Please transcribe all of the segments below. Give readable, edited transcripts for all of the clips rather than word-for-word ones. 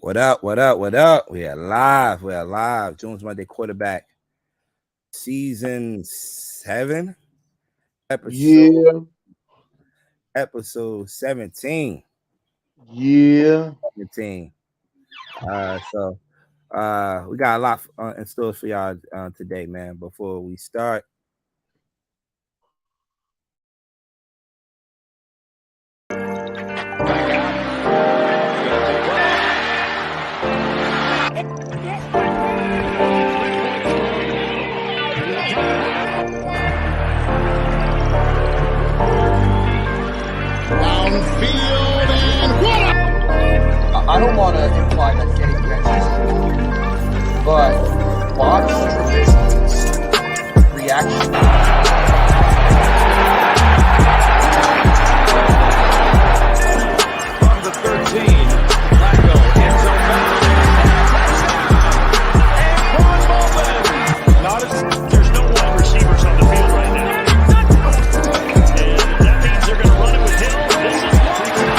What up? What up? What up? We are live. We are live. Jones Monday Quarterback, season 7, episode 17. Yeah. 17. So we got a lot in store for y'all today, man. Before we start, downfield and what? I don't want to imply that getting catches, but watch reaction. From the 13, Flacco, end zone bound. And there's no wide receivers on the field right now. And that means they're going to run it with Hill. This is one to go.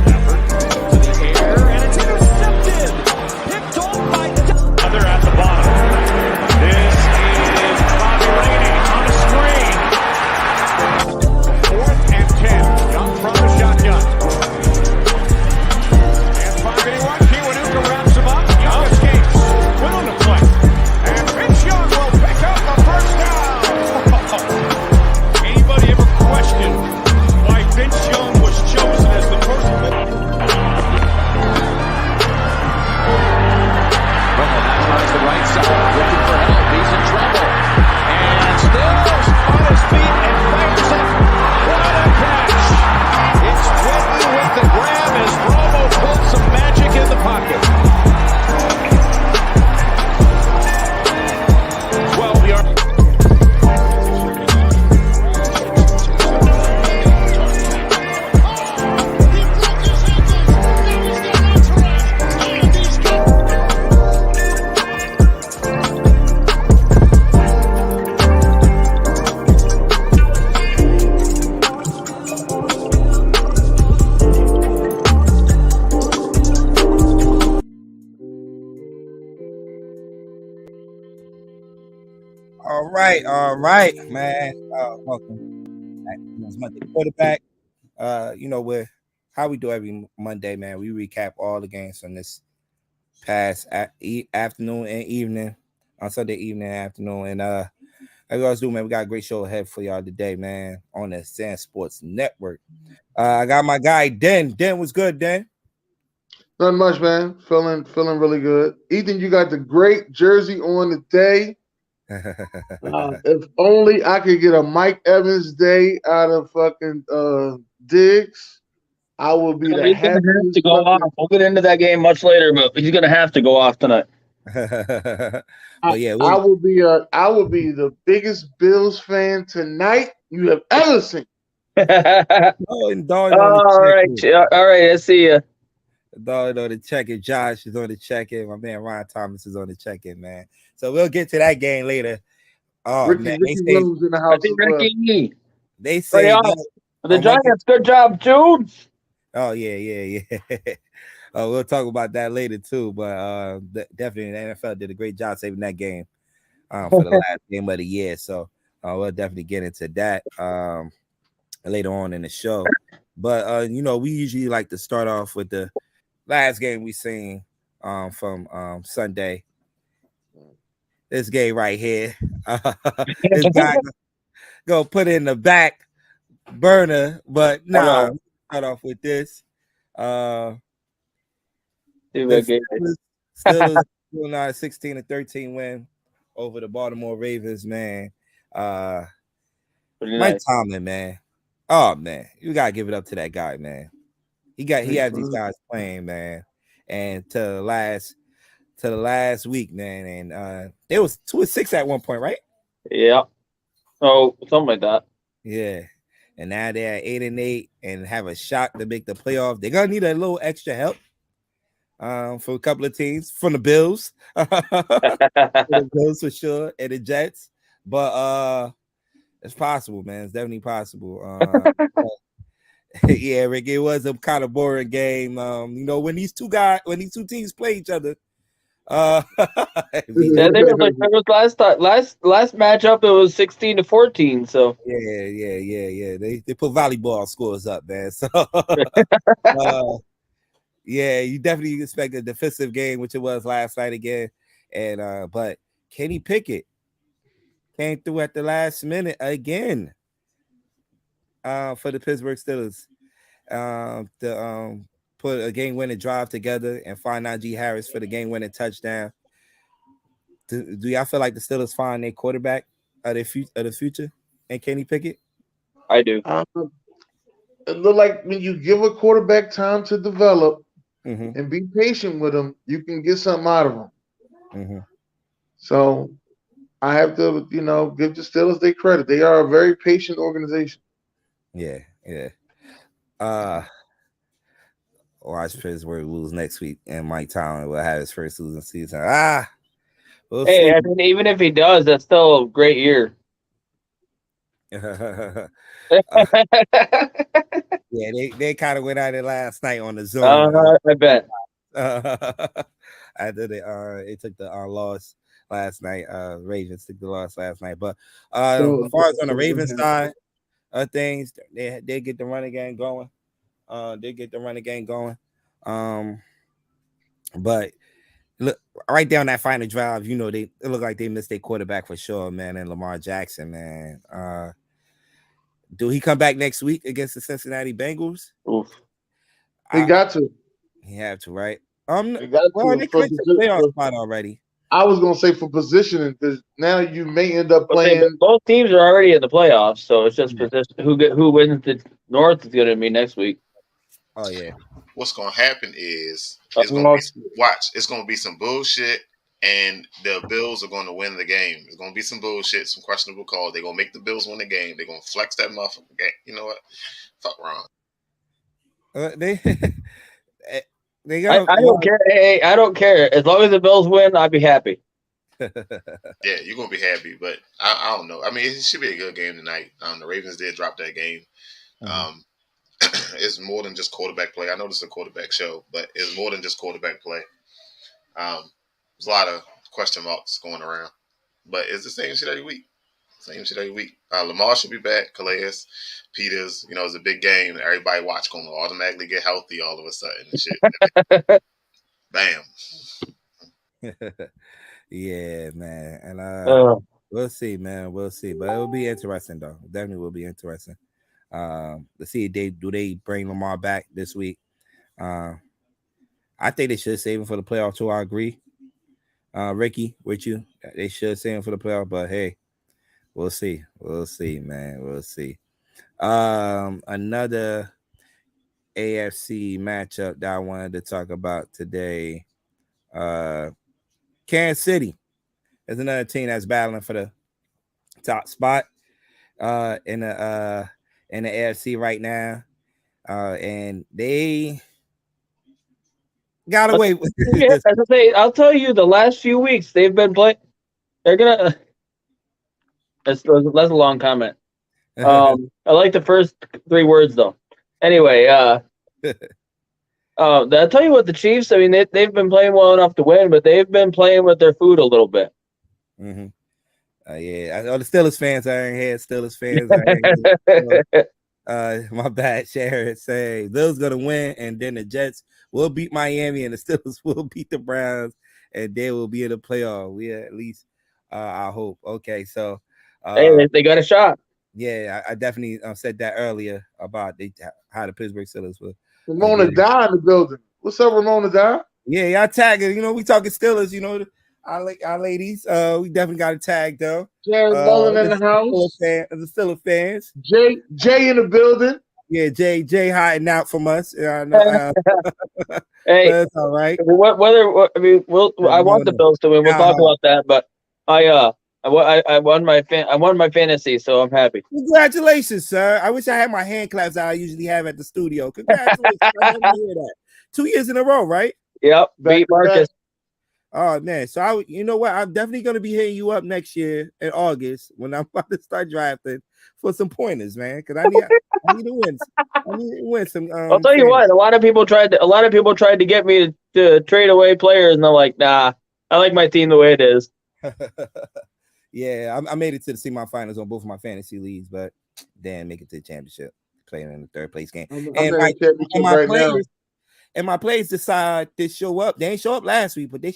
Stafford to the air, and it's intercepted. Picked off by Other at the bottom. This is Bobby Rainey on a screen. 4th and 10. Young from the shotgun. And 5-81. Kiwanuka wraps him up. Young escapes. Put on the play. And Vince Young will pick up the first down. Anybody ever questioned why Vince Young was chosen as the first pick? Romo now tries the right side. Looking for help. He's in trouble. And still on his feet and fires up. What a catch. It's Whitney with the grab as Romo pulls some magic in the pocket. 12 yards. all right, man. Welcome back to Jones Monday Quarterback. We're how we do every Monday, man. We recap all the games from this past afternoon and evening, on Sunday evening and afternoon. And as we always do, man, we got a great show ahead for y'all today, man, on the SamzSportz Network. I got my guy Den. Den, what's good, Den? Nothing much, man. Feeling really good. Ethan, you got the great jersey on today. If only I could get a Mike Evans day out of fucking Diggs, I would be the He's gonna have to go off. We'll get into that game much later, but he's gonna have to go off tonight. But yeah, I would be the biggest Bills fan tonight you have ever seen. All right, I see you. Dog on the check-in. Josh is on the check-in. My man Ryan Thomas is on the check-in, man. So we'll get to that game later. Oh, Ricky, man. Ricky Williams in the house as well. They say the Giants, good job, Jude. Oh, yeah. We'll talk about that later, too. But definitely the NFL did a great job saving that game for the last game of the year. So we'll definitely get into that later on in the show. But, we usually like to start off with the last game we seen from Sunday. This game right here. This guy go put it in the back burner, but start off with this. Still 16-13 win over the Baltimore Ravens, man. Mike Tomlin, man. Oh man, you gotta give it up to that guy, man. He had these guys playing, man, and to the last week, man, and it was 2-6 at one point, right? Yeah. Oh, something like that. Yeah. And now they're at 8-8 and have a shot to make the playoff. They're gonna need a little extra help for a couple of teams, from the Bills, the Bills for sure, and the Jets. But it's possible, man. It's definitely possible. Yeah, Rick, it was a kind of boring game. When these two teams play each other, Yeah, they were like it was last matchup. It was 16-14. So yeah. They put volleyball scores up, man. So yeah, you definitely expect a defensive game, which it was last night again. And but Kenny Pickett came through at the last minute again for the Pittsburgh Steelers. To put a game-winning drive together and find Najee Harris for the game-winning touchdown. Do y'all feel like the Steelers find their quarterback of the future and Kenny Pickett? I do. It look like when you give a quarterback time to develop Mm-hmm. and be patient with him, you can get something out of him. Mm-hmm. So I have to, give the Steelers their credit. They are a very patient organization. Yeah. Watch Pittsburgh lose next week, and Mike Tomlin will have his first losing season. We'll Hey, see. I mean, even if he does, that's still a great year. Yeah, they kind of went at it last night on the Zoom. I bet. After they took the loss last night. Ravens took the loss last night. But as far as on the Ravens side of things, they get the running game going. But look right down that final drive, it looked like they missed their quarterback for sure, man, and Lamar Jackson, man. Do he come back next week against the Cincinnati Bengals? Oof. He got to. He have to, right? He got well, to they clinched the playoff spot already. I was gonna say for positioning, because now you may end up playing. Both teams are already in the playoffs, so it's just position. Who wins the North is going to be next week. Oh yeah. What's gonna happen is it's gonna be some bullshit, and the Bills are going to win the game. It's gonna be some bullshit, some questionable calls. They're gonna make the Bills win the game. They're gonna flex that motherfucker game. You know what? Fuck wrong. I don't care. Hey, I don't care. As long as the Bills win, I'd be happy. Yeah, you're gonna be happy, but I don't know. I mean, it should be a good game tonight. The Ravens did drop that game. Mm-hmm. It's more than just quarterback play. I know this is a quarterback show, but it's more than just quarterback play. There's a lot of question marks going around, but it's the same shit every week. Lamar should be back. Calais, Peters, it's a big game. Everybody watch going to automatically get healthy all of a sudden and shit. Bam. Yeah, man. And we'll see, man. We'll see. But it will be interesting, though. Definitely will be interesting. To see if they bring Lamar back this week. I think they should save him for the playoff too. I agree. Ricky, with you. They should save him for the playoff, but hey, we'll see. We'll see, man. We'll see. Another AFC matchup that I wanted to talk about today. Kansas City is another team that's battling for the top spot in the AFC right now. And they got away with it. Yeah, as I say, I'll tell you, the last few weeks they've been playing. They're gonna. That's a long comment. I like the first 3 words though. Anyway, I'll tell you what, the Chiefs. I mean, they've been playing well enough to win, but they've been playing with their food a little bit. Mm-hmm. Yeah, I know the Steelers fans are in here. Steelers fans are in here. My bad, Sharon say Bills gonna win, and then the Jets will beat Miami, and the Steelers will beat the Browns, and they will be in the playoff. We at least, I hope. Okay, so hey, they got a shot. Yeah, I definitely said that earlier about how the Pittsburgh Steelers will. Ramona Die in the building. What's up, Ramona Die? Yeah, y'all tagging. We talking Steelers. Our ladies. We definitely got a tag though. Jared Mullen in the house. The Steelers fans. Jay in the building. Yeah, Jay hiding out from us. Hey, that's all right. I want the Bills to win. We'll talk about that, but I won my fantasy, so I'm happy. Congratulations, sir. I wish I had my hand claps that I usually have at the studio. Congratulations. I never hear that. 2 years in a row, right? Yep. Beat Marcus. Oh man, so you know what? I'm definitely gonna be hitting you up next year in August when I'm about to start drafting for some pointers, man. Because I need to win. I need to win some. I'll tell you what. A lot of people tried to get me to trade away players, and I'm like, nah. I like my team the way it is. Yeah, I made it to the semifinals on both of my fantasy leagues, but didn't make it to the championship. Playing in the third place game, I'm in the championship right now. And my players decide to show up. They ain't show up last week, but they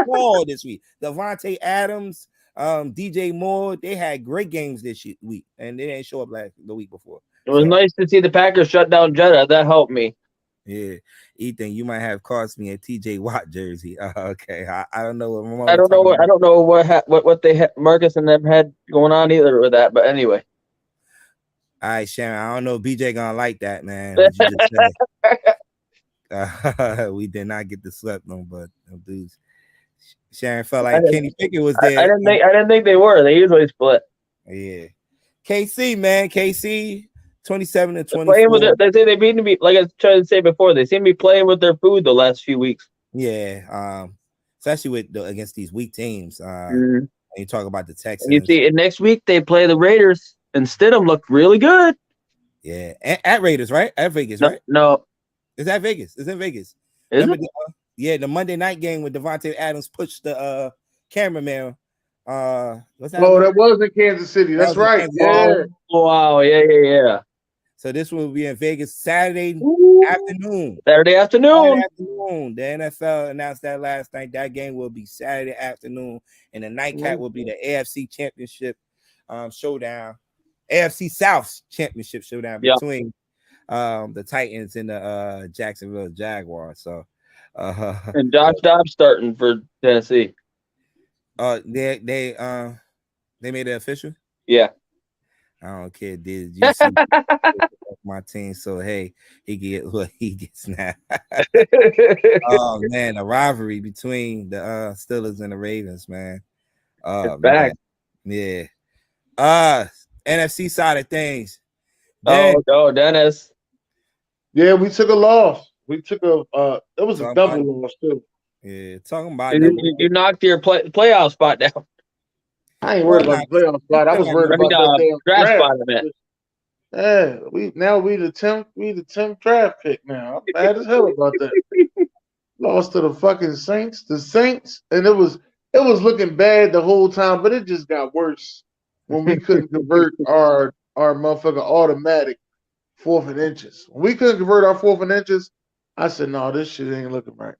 all this week. Devontae Adams, DJ Moore, they had great games this week, and they didn't show up the week before. It was nice to see the Packers shut down Jetta. That helped me. Yeah, Ethan, you might have cost me a TJ Watt jersey. Okay, I don't know what I don't know what they had, Marcus and them had going on either with that. But anyway. All right, Sharon. I don't know if BJ gonna like that, man. We did not get the swept on, but dudes. Sharon felt like Kenny Pickett was there. I didn't think they were. They usually split. Yeah. KC, man. KC 27-24. They say they beat me. Like I was trying to say before, they seem to be playing with their food the last few weeks. Yeah. Especially against these weak teams. When you talk about the Texans. And you see, and next week they play the Raiders. And Stidham looked really good. Yeah. At Raiders, right? At Vegas, right? No. It's at Vegas. It's in Vegas. The Monday night game with Devontae Adams pushed the cameraman. That was in Kansas City. That's right. Yeah. Wow. Yeah. So this will be in Vegas Saturday afternoon. Saturday afternoon. The NFL announced that last night. That game will be Saturday afternoon, and the nightcap will be the AFC Championship showdown. AFC South Championship showdown between the Titans and the Jacksonville Jaguars. So and Josh Dobbs starting for Tennessee. They made it official? Yeah. I don't care. Did you see my team? So hey, he get what he gets now. Oh man, a rivalry between the Steelers and the Ravens, man. It's back. Yeah. NFC side of things. Dennis. Yeah, we took a loss. It was a double loss too. Yeah, talking about you knocked your playoff spot down. I ain't worried about the playoff spot. I was worried about the draft spot. Yeah, we the 10th draft pick now. I'm mad as hell about that. Lost to the fucking Saints. The Saints, and it was looking bad the whole time, but it just got worse when we couldn't convert our motherfucking automatic 4th and inches. When we couldn't convert our 4th and inches, I said, no, this shit ain't looking right.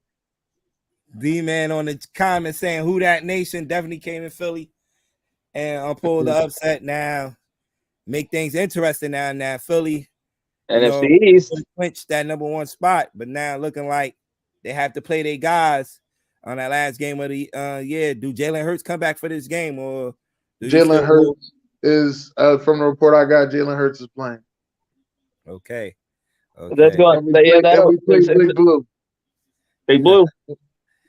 D-Man on the comment saying who that nation definitely came in Philly and pulled the upset now. Make things interesting now. Philly NFC East clinched that number 1 spot, but now looking like they have to play their guys on that last game of the year. Do Jalen Hurts come back for this game, or Jalen Hurts is from the report I got? Jalen Hurts is playing. Okay. That's going. We play Big Blue. Big Blue.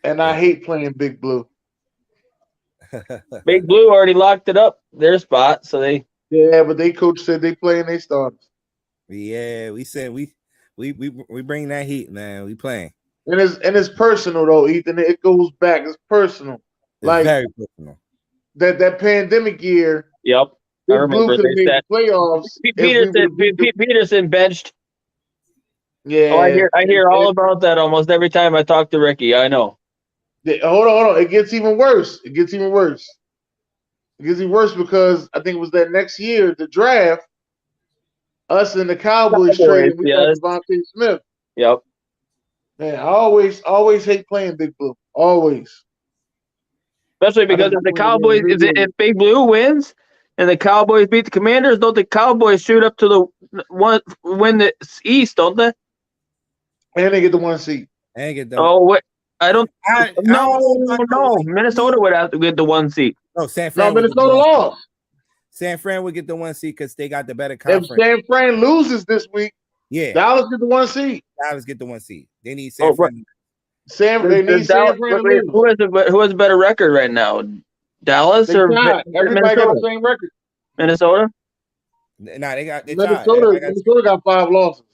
And I hate playing Big Blue. Big Blue already locked it up their spot, so they. Yeah, but they coach said they playing they starters. Yeah, we said we bring that heat, man. We playing. And it's personal though, Ethan. It goes back. It's personal. It's very personal. That pandemic year. Yep. I remember they said playoffs. Peterson benched. Yeah. Oh, I hear all about that almost every time I talk to Ricky. I know. Hold on. It gets even worse. It gets even worse because I think it was that next year, the draft, us and the Cowboys traded. We got Devontae Smith. Yep. Man, I always hate playing Big Blue. Always. Especially because if Big Blue wins and the Cowboys beat the Commanders, don't the Cowboys shoot up to win the East, don't they? And they get the 1 seed. Oh, what? No. Minnesota would have to get the 1 seed. No, San Fran. No, Minnesota lost. San Fran would get the 1 seed because they got the better conference. If San Fran loses this week, Dallas get the 1 seed. Dallas get the 1 seed. They need San Fran. They need San Fran to lose. Who has a better record right now? Dallas or everybody got the same record? Minnesota? Nah, they got Minnesota got 5 losses.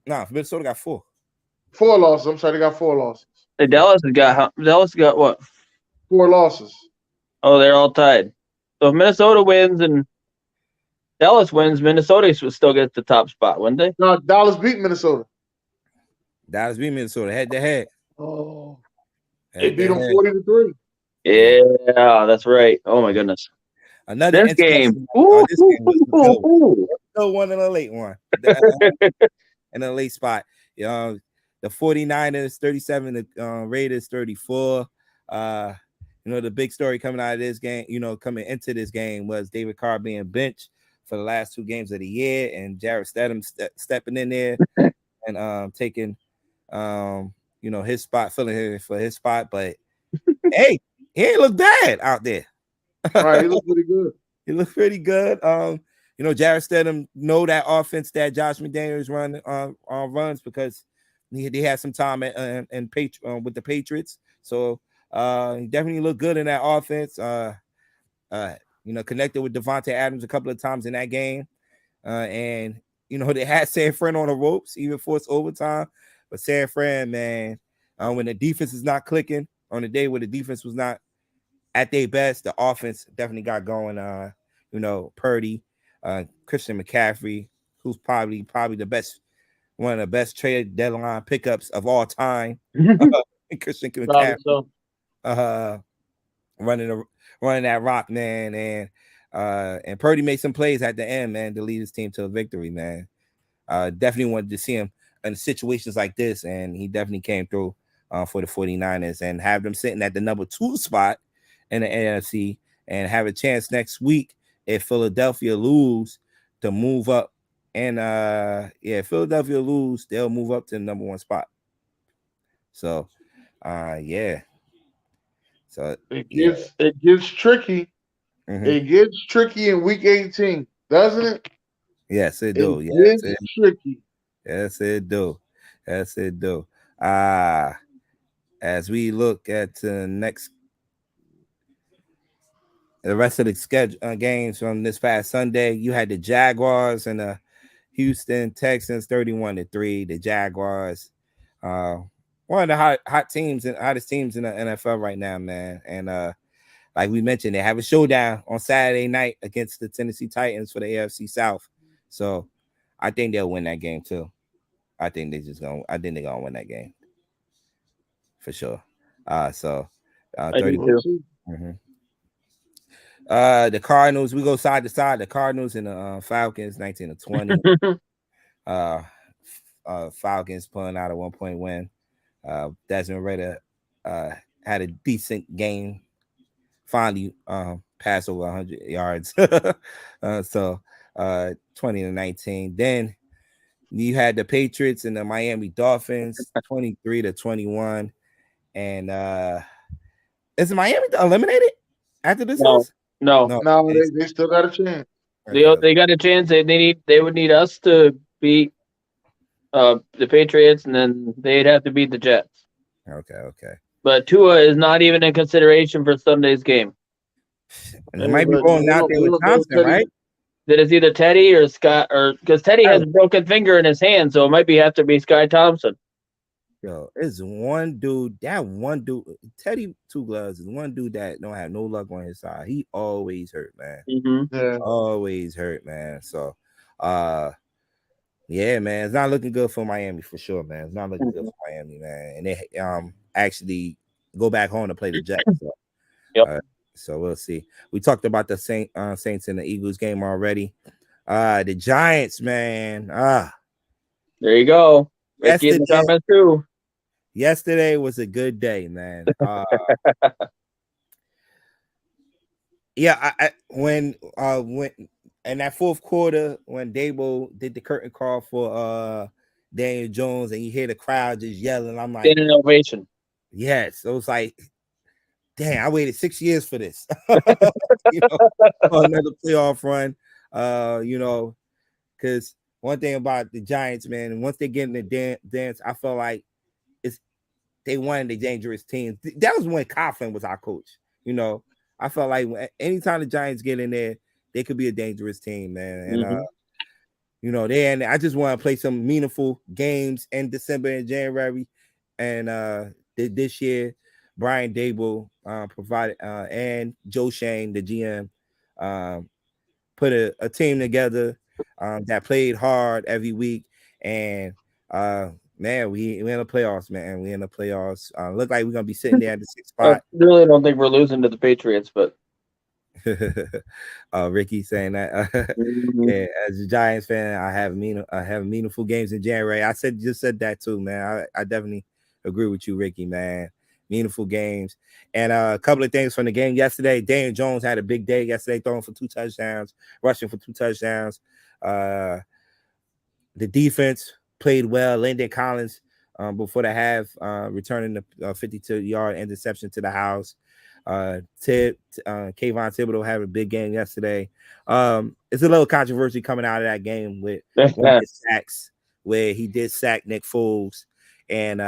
Nah, Minnesota got 4. 4 losses. I'm sorry, they got 4 losses. Hey, Dallas got what? 4 losses. Oh, they're all tied. So if Minnesota wins and Dallas wins, Minnesota will still get the top spot, wouldn't they? No, Dallas beat Minnesota. Dallas beat Minnesota head to head. Oh, they Head beat to them head. 40-3. Yeah, that's right. Oh my goodness. Another This game. interesting. Oh, this game was a good one. Still one in a late one. In a late spot. The 49ers 37, the Raiders 34. The big story coming out of this game, coming into this game was David Carr being benched for the last 2 games of the year, and Jarrett Stidham stepping in there and taking his spot, filling in for his spot. But hey, he ain't look bad out there. Right, he looked pretty good. He looked pretty good. Jarrett Stidham know that offense that Josh McDaniels runs because they had some time with the Patriots. So he definitely looked good in that offense. Connected with Devontae Adams a couple of times in that game. And they had San Fran on the ropes, even forced overtime. But San Fran, man, when the defense is not clicking on the day where the defense was not at their best, the offense definitely got going. Purdy, Christian McCaffrey, who's probably the best, one of the best trade deadline pickups of all time. Christian McCaffrey, running that rock, man, and Purdy made some plays at the end, man, to lead his team to a victory, man. Definitely wanted to see him in situations like this, and he definitely came through for the 49ers and have them sitting at the number 2 spot in the NFC and have a chance next week if Philadelphia lose to move up. And if Philadelphia lose, they'll move up to the number 1 spot. So yeah. So it gets tricky. Mm-hmm. It gets tricky in week 18, doesn't it? Yes, it do. Yes, it's tricky. Yes, it do. Yes, it do. As we look at the rest of the schedule games from this past Sunday, you had the Jaguars and the Houston Texans 31-3. The Jaguars, one of the hottest teams in the NFL right now, man. And like we mentioned, they have a showdown on Saturday night against the Tennessee Titans for the AFC South. So I think they'll win that game too. I think they're gonna win that game for sure. 32. Mm-hmm. The Cardinals, we go side to side. The Cardinals and the Falcons, 19-20. Falcons pulling out a 1-point win. Desmond Ridder had a decent game. Finally, passed over 100 yards. 20-19. Then you had the Patriots and the Miami Dolphins, 23-21. And is Miami eliminated after this? No, they still got a chance. They got a chance. They would need us to beat the Patriots, and then they'd have to beat the Jets. Okay. But Tua is not even in consideration for Sunday's game. And it might be going out there with Thompson, right? That is either Teddy or Scott, or because Teddy has a broken finger in his hand, so it might have to be Sky Thompson. Yo, it's one dude, Teddy Two Gloves is one dude that don't have no luck on his side. He always hurt, man. Mm-hmm. Yeah. Always hurt, man. So, yeah, man, it's not looking good for Miami for sure, man. It's not looking good for Miami, man. And they actually go back home to play the Jets. So, yep. So we'll see. We talked about the Saints and the Eagles game already. The Giants, man. There you go. Yesterday was a good day, man. Yeah, when in that fourth quarter, when Dabo did the curtain call for Daniel Jones, and you hear the crowd just yelling, I'm like, an ovation. Yes, it was like, damn, I waited 6 years for this. For another playoff run. Because one thing about the Giants, man, once they get in the dance, I felt like they won the dangerous teams. That was when Coughlin was our coach. I felt like anytime the Giants get in there, they could be a dangerous team, man. And I just want to play some meaningful games in December and January. And this year, Brian Dable provided and Joe Shane, the GM, put a team together that played hard every week, and man, we in the playoffs, man. We in the playoffs. Look like we're gonna be sitting there at the 6th I spot. really don't think we're losing to the Patriots, but Ricky saying that. Yeah, as a Giants fan, I have meaningful games in January. I just said that too, man. I definitely agree with you, Ricky, man. Meaningful games. And a couple of things from the game yesterday. Daniel Jones had a big day yesterday, throwing for 2 touchdowns, rushing for 2 touchdowns. The defense played well. Landon Collins, before the half, returning the 52-yard interception to the house. Kayvon Thibodeau had a big game yesterday. It's a little controversy coming out of that game with one of his sacks, where he did sack Nick Foles, and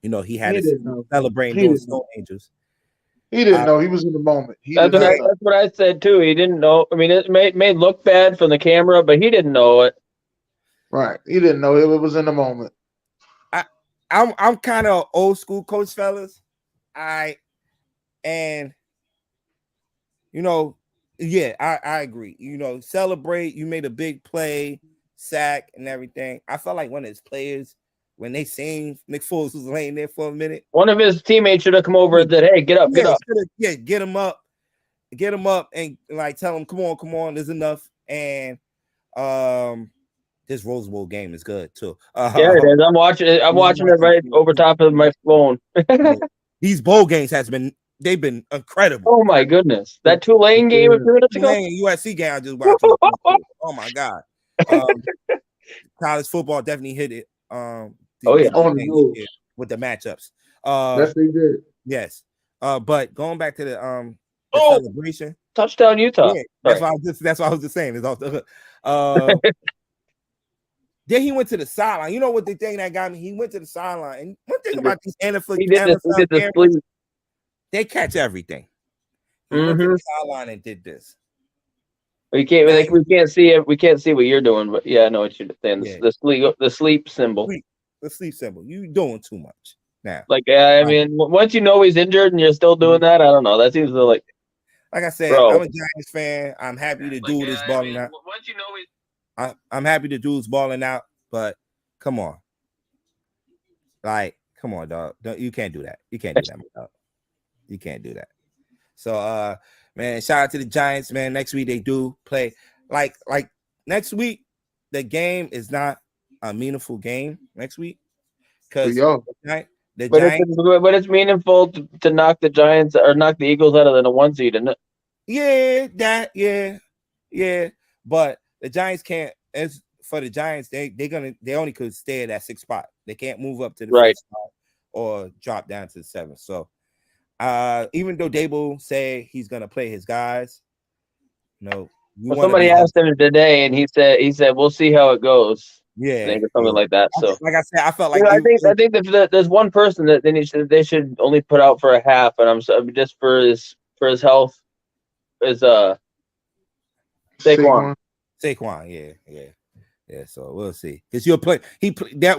he had to celebrating those Stone Angels. He didn't know. He was in the moment. That's what I said too. He didn't know. I mean, it may look bad from the camera, but he didn't know it. Right. He didn't know it was in the moment. I'm kind of old school coach, fellas. I agree. Celebrate. You made a big play, sack, and everything. I felt like one of his players, when they seen Nick Foles was laying there for a minute, one of his teammates should have come over and said, "Hey, get up, get up." Yeah, get him up, and like tell him, come on, there's enough. And this Rose Bowl game is good too. Yeah, it is. I'm watching it. I'm watching it right over top of my phone. These bowl games they've been incredible. Oh my goodness, that Tulane game a few minutes ago. USC game I just watched. Oh my god, college football definitely hit it. With the matchups. Yes, they did. Yes. But going back to the celebration. Touchdown Utah. Yeah, that's what I was just saying. It's off the hook. Then he went to the sideline. You know what the thing that got me? He went to the sideline. And one thing about these NFL cameras, they catch everything. He went to the sideline and did this. We can't see it. We can't see what you're doing, but yeah, I know what you're saying. Yeah. The sleep symbol. The sleep symbol. You doing too much now. Like, I mean, once you know he's injured and you're still doing that, I don't know. That seems like I said, I'm a Giants fan. I'm happy to do this balling out. Once you know I'm happy the dude's balling out, but come on. Like, come on, dog. You can't do that. You can't do that, dog. You can't do that. So man, shout out to the Giants, man. Next week they do play. Like next week, the game is not a meaningful game next week. Because but it's meaningful to knock the Giants or knock the Eagles out of the 1 seed, isn't it? Yeah. But the Giants can't. As for the Giants, they only could stay at that 6th spot. They can't move up to the 5th spot or drop down to the 7th. So even though Dable say he's gonna play his guys, somebody asked him today, and he said we'll see how it goes. Yeah, something like that. So, like I said, I felt like I think that there's one person that they should only put out for a half, and I'm just for his health is Saquon. Saquon, yeah. So we'll see. Because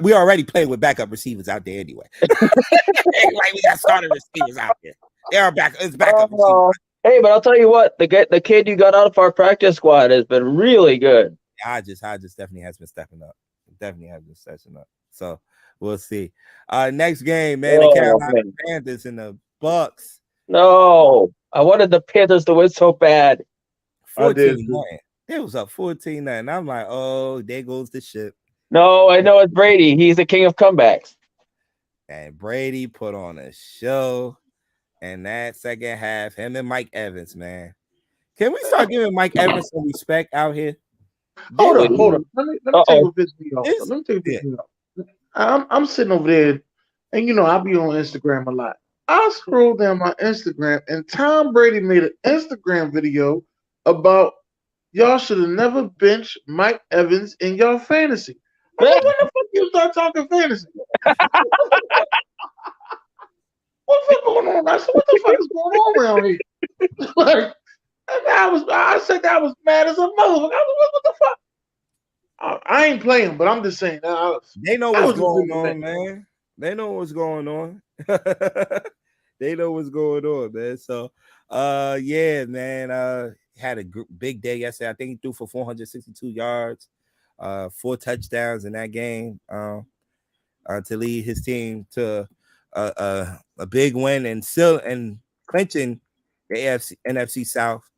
we already playing with backup receivers out there anyway. Like we got starting receivers out there. It's backup receivers. Hey, but I'll tell you what, the kid you got out of our practice squad has been really good. Hodges definitely has been stepping up. So we'll see. Next game, man. The Carolina Panthers and the Bucks. No, I wanted the Panthers to win so bad. 14-9. It was up 14-9. I'm like, oh, there goes the ship. No, I know it's Brady. He's the king of comebacks. And Brady put on a show. And that second half, him and Mike Evans, man. Can we start giving Mike Evans some respect out here? Hold on. Let me tell you what pissed me off. I'm sitting over there, and I be on Instagram a lot. I scrolled down my Instagram, and Tom Brady made an Instagram video about y'all should have never benched Mike Evans in your fantasy. I'm like, when the fuck you start talking fantasy? What the fuck going on? I said, what the fuck is going on around here? Like, I said that I was mad as a motherfucker. What the fuck? I ain't playing, but I'm just saying. They know what's going on, man. They know what's going on. They know what's going on, man. So, yeah, man. Had a big day yesterday. I think he threw for 462 yards, 4 touchdowns in that game, to lead his team to a big win and still and clinching the NFC South.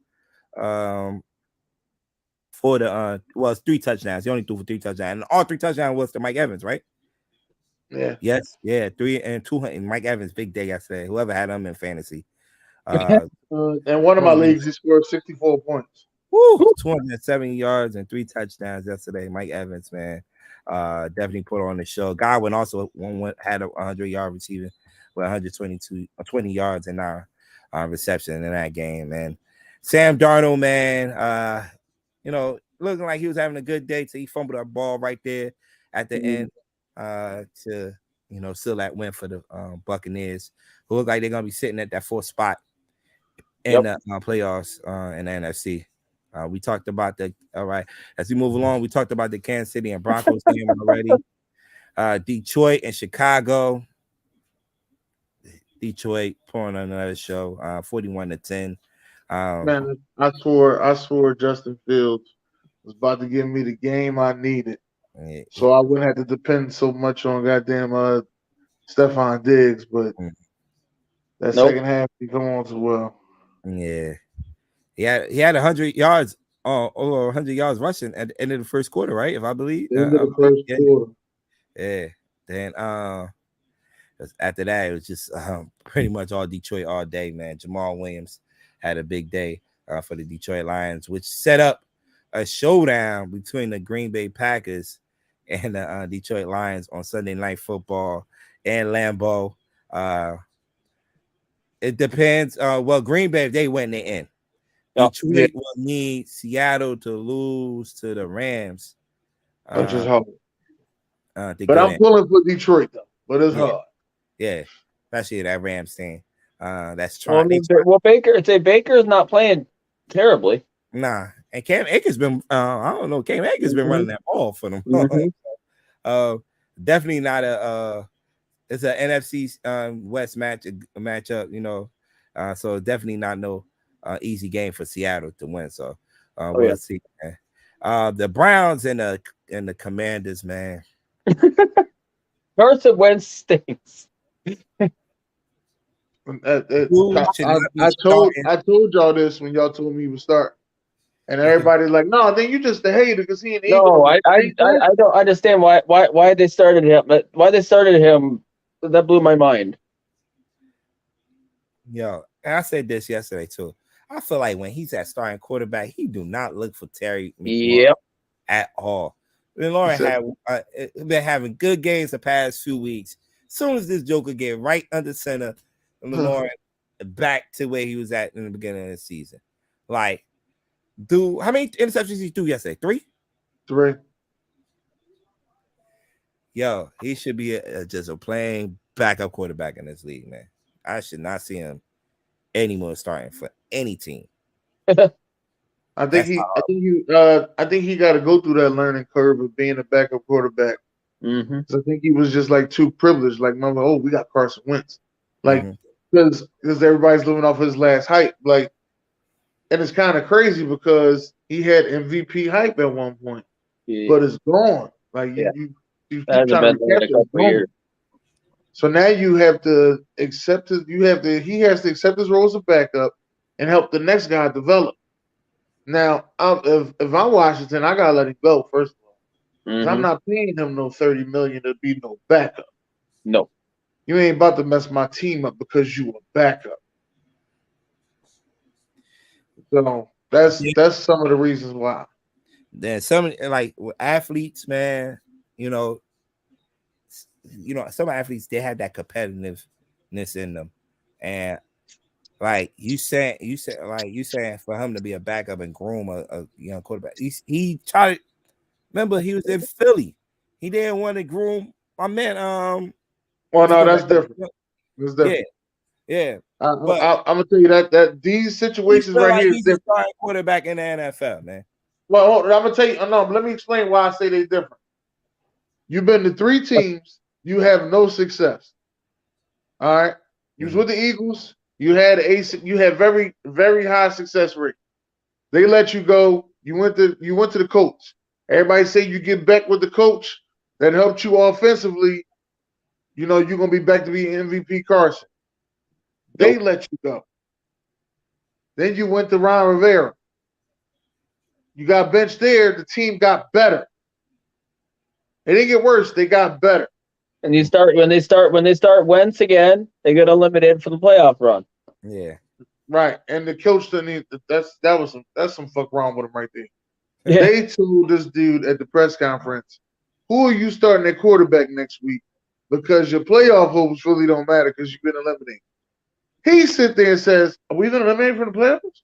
For the it's 3 touchdowns. He only threw for 3 touchdowns, and all 3 touchdowns was to Mike Evans, right? Yeah. Yes. Yeah. 3 and 200. Mike Evans, big day yesterday. Whoever had him in fantasy. And one of my leagues, he scored 64 points. Woo, 270 yards and 3 touchdowns yesterday. Mike Evans, man. Definitely put on the show. Godwin also had a 100-yard receiving with 20 yards and 9 reception in that game, man. Sam Darnold, man, looking like he was having a good day till he fumbled a ball right there at the end to seal that win for the Buccaneers, who look like they're gonna be sitting at that 4th spot in the playoffs in the NFC. We talked about that. All right, as we move along, we talked about the Kansas City and Broncos game already. Detroit and Chicago. Detroit pouring on another show, 41-10. Man, I swore Justin Fields was about to give me the game I needed, so I wouldn't have to depend so much on goddamn Stephon Diggs. But that second half, he come on so well. Yeah, he had 100 yards, over 100 yards rushing at the end of the first quarter, right? If I believe. End of the first quarter. Yeah. Then after that, it was just pretty much all Detroit all day, man. Jamal Williams had a big day for the Detroit Lions, which set up a showdown between the Green Bay Packers and the Detroit Lions on Sunday Night Football and Lambeau. It depends. Green Bay, if they win, they in. Detroit will need Seattle to lose to the Rams. Which is hard. But I'm pulling for Detroit, though. But it's hard. Yeah, especially that Rams thing. That's trying. Baker's not playing terribly. Nah, and Cam Akers been. I don't know. Cam Akers been running that ball for them. Definitely not a. It's an NFC West matchup. So definitely not no easy game for Seattle to win. So we'll see. Man. The Browns and the Commanders, man. Carson Wentz stinks. I told y'all this when y'all told me he would start, and everybody's like, "No, then you just the hater because he ain't." No, I don't understand why they started him. But why they started him, that blew my mind. Yo, and I said this yesterday too. I feel like when he's at starting quarterback, he do not look for Terry McLaurin at all. Lauren had been having good games the past few weeks. As soon as this Joker get right under center, Lauren back to where he was at in the beginning of the season. Like, dude, how many interceptions did he do yesterday? 3? Yo, he should be just a plain backup quarterback in this league, man. I should not see him anymore starting for any team. I think he got to go through that learning curve of being a backup quarterback. I think he was just like too privileged. Like, mama, we got Carson Wentz, like because everybody's living off his last hype. Like, and it's kind of crazy because he had MVP hype at one point, but it's gone. Like you keep trying to catch it. So now you have to accept it. He has to accept his role as a backup and help the next guy develop. Now, if I'm Washington, I gotta let him go first of all. I'm not paying him no $30 million to be no backup. No, you ain't about to mess my team up because you a backup. So that's some of the reasons why. Then some athletes, man, some athletes, they have that competitiveness in them, and like you saying for him to be a backup and groom a young quarterback, he tried. Remember, he was in Philly. He didn't want to groom my man. Well, no, that's different. That's different. Yeah. I'm gonna tell you that these situations right here is different. He's a quarterback in the NFL, man. Well, I'm gonna tell you. No, let me explain why I say they're different. You've been to 3 teams. you have no success. All right. You was with the Eagles. You had very, very high success rate. They let you go. You went to the coach. Everybody say you get back with the coach that helped you offensively. You're gonna be back to be MVP Carson. They let you go. Then you went to Ron Rivera. You got benched there. The team got better. It didn't get worse. They got better. And when they start Wentz again, they get eliminated for the playoff run. Yeah. Right. And the coach that's some fuck wrong with him right there. Yeah. They told this dude at the press conference, who are you starting at quarterback next week? Because your playoff hopes really don't matter because you've been eliminated. He sit there and says, are we been eliminated from the playoffs?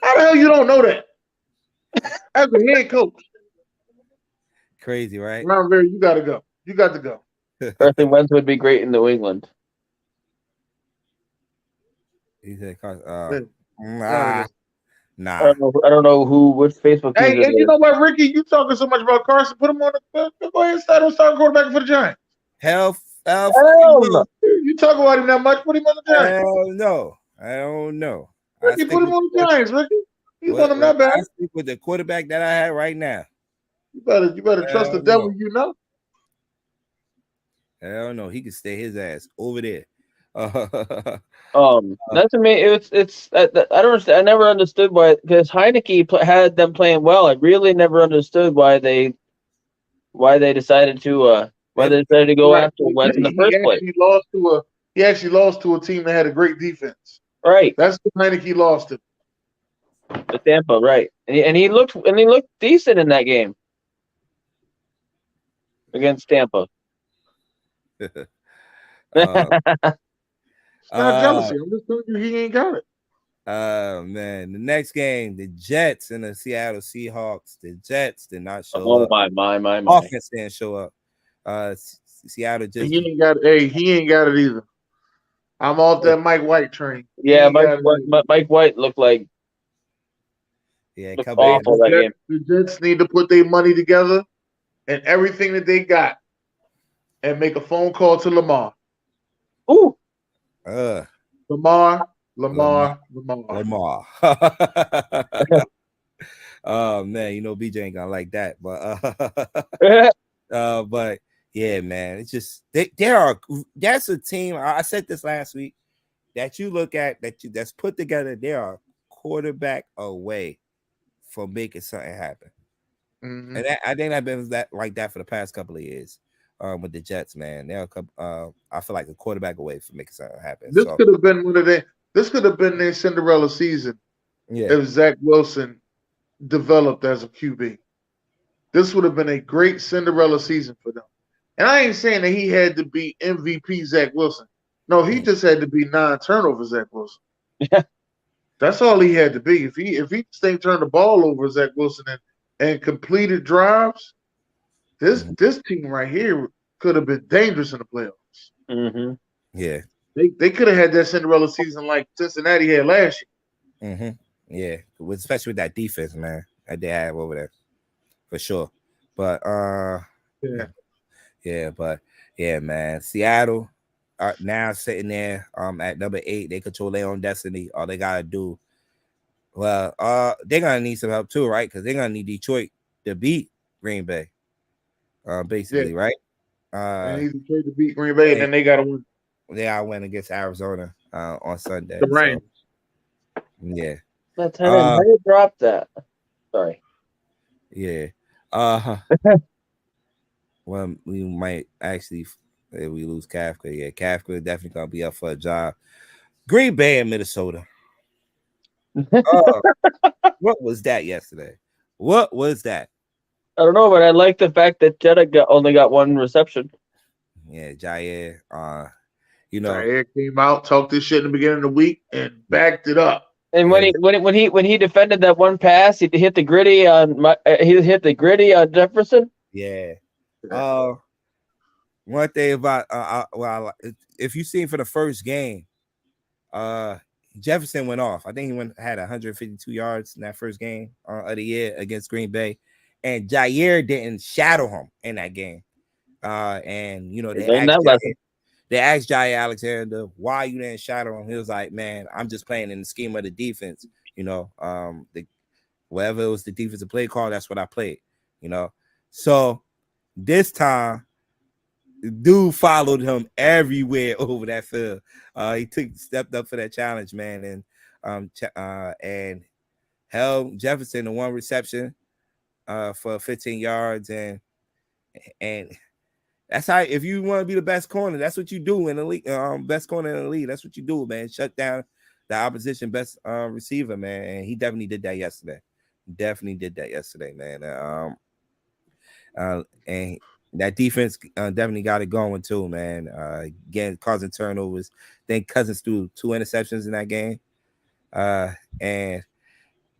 How the hell you don't know that? As a head coach. Crazy, right? Ron Rivera, you got to go. You got to go. Carson Wentz would be great in New England. He said, Nah. I don't know which Facebook Hey, user and you know what, Ricky? You talking so much about Carson? Put him on the go ahead and start quarterback for the Giants. Hell no. You talk about him that much? Put him on the Giants. Hell no. I don't know. Ricky, put him on the Giants, Ricky. You want him that bad? I speak with the quarterback that I have right now. You better trust the devil, you know. Hell no, he can stay his ass over there. That's I mean, it's I don't understand. I never understood why, because Heineke had them playing well. I really never understood why they decided to go after Wentz in the first place. He actually lost to a team that had a great defense. Right. That's the Heineke lost to. The Tampa, right? And he looked decent in that game against Tampa. It's not jealousy. I'm just telling you he ain't got it. Man, the next game, the Jets and the Seattle Seahawks. The Jets did not show up. Oh my. Offense didn't show up. Seattle just he ain't got it either. I'm off that Mike White train. Yeah, Mike White looked like awful that game. The Jets need to put their money together and everything that they got and make a phone call to Lamar. Ooh. Lamar. Oh man, BJ ain't gonna like that, but yeah, man, it's just that's a team. I said this last week that you look at that's put together. They are quarterback away from making something happen, and I think I've been like that for the past couple of years. With the Jets, man, they're I feel like a quarterback away from making something happen. This could have been This could have been their Cinderella season. Yeah. If Zach Wilson developed as a QB, this would have been a great Cinderella season for them. And I ain't saying that he had to be MVP Zach Wilson. No, he just had to be non-turnover Zach Wilson. Yeah. That's all he had to be. If he stayed turn the ball over Zach Wilson and completed drives, this team right here could have been dangerous in the playoffs. Mm-hmm. Yeah. They could have had that Cinderella season like Cincinnati had last year. Mm-hmm. Yeah, especially with that defense, man, that they have over there, for sure. But man, Seattle are now sitting there at number 8. They control their own destiny. All they gotta do, they're gonna need some help too, right? Because they're gonna need Detroit to beat Green Bay, basically, right? They need Detroit to beat Green Bay, and then they gotta win. They gotta win against Arizona on Sunday. The Rams. So, yeah. That's how you drop that. Sorry. Yeah. Well, we might actually, if we lose Kafka, Kafka is definitely gonna be up for a job. Green Bay and Minnesota. What was that yesterday? What was that? I don't know, but I like the fact that Jetta only got one reception. Yeah, Jair. Jair came out, talked this shit in the beginning of the week, and backed it up. And when he defended that one pass, he hit the gritty on Jefferson. Yeah. One thing about if you seen for the first game, Jefferson went off. I think he had 152 yards in that first game of the year against Green Bay, and Jair didn't shadow him in that game. And Learn that lesson. they asked Jai Alexander why you didn't shadow him. He was like, man, I'm just playing in the scheme of the defense. Whatever it was the defensive play call, that's what I played. So this time, dude followed him everywhere over that field. He stepped up for that challenge, man, and held Jefferson to one reception for 15 yards, and that's how, if you want to be the best corner, that's what you do in the league. Best corner in the league, that's what you do, man. Shut down the opposition best receiver, man. And he definitely did that yesterday. Man. And that defense definitely got it going too, man. Again, causing turnovers. Then Cousins threw 2 interceptions in that game. And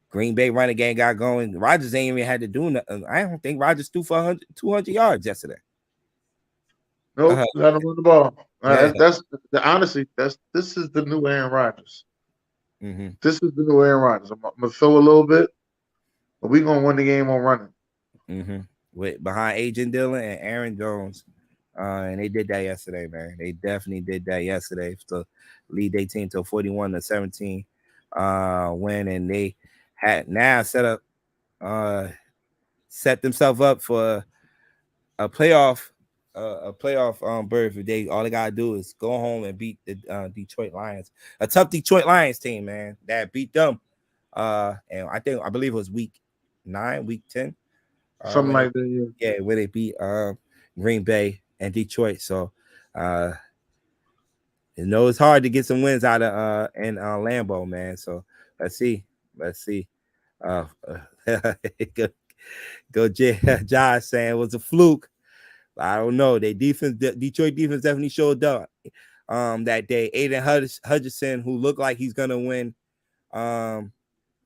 Green Bay running game got going. Rodgers ain't even had to do nothing. I don't think Rodgers threw for 200 yards yesterday. Nope, let him run the ball. Yeah. Honestly, this is the new Aaron Rodgers. Mm-hmm. This is the new Aaron Rodgers. I'm gonna throw a little bit, but we're gonna win the game on running. Mm-hmm. With behind Agent Dillon and Aaron Jones, and they did that yesterday, man. They definitely did that yesterday to lead their team to a 41-17 win, and they had now set themselves up for a playoff berth. If all they gotta do is go home and beat the Detroit Lions, a tough Detroit Lions team, man, that beat them. And I believe it was week 9, week 10, something like that. Yeah, where they beat Green Bay and Detroit. So it's hard to get some wins out of in Lambeau, man. So let's see. Go Josh saying it was a fluke. I don't know. Detroit defense definitely showed up that day. Aiden Hutchinson, who looked like he's gonna win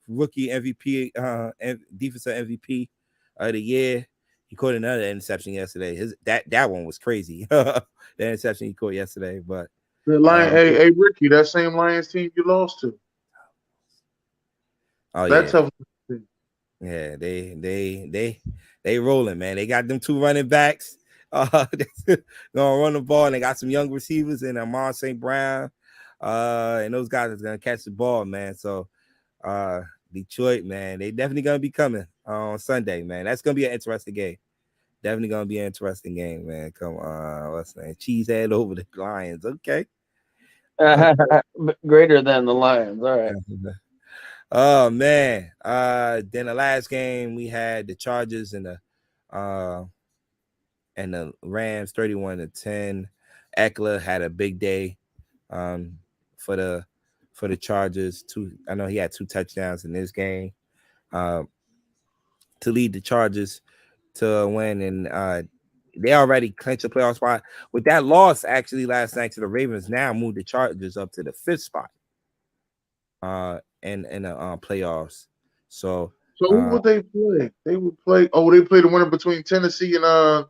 rookie MVP, defensive MVP of the year, he caught another interception yesterday. That one was crazy. The interception he caught yesterday, but the hey Ricky, that same Lions team you lost to. Oh, that's tough. Yeah, they rolling, man. They got them 2 running backs. Gonna run the ball, and they got some young receivers in Amon St. Brown. And those guys are gonna catch the ball, man. So Detroit, man, they definitely gonna be coming on Sunday, man. That's gonna be an interesting game. Definitely gonna be an interesting game, man. Come on, what's the name? Cheesehead over the Lions. Okay. Greater than the Lions. All right. Oh man. Then the last game we had the Chargers and the Rams 31-10. Eckler had a big day for the Chargers. I know he had 2 touchdowns in this game to lead the Chargers to win, and they already clinched a playoff spot. With that loss actually last night to the Ravens, now moved the Chargers up to the 5th spot in the playoffs. So who would they play? They would play. Oh, they play the winner between Tennessee and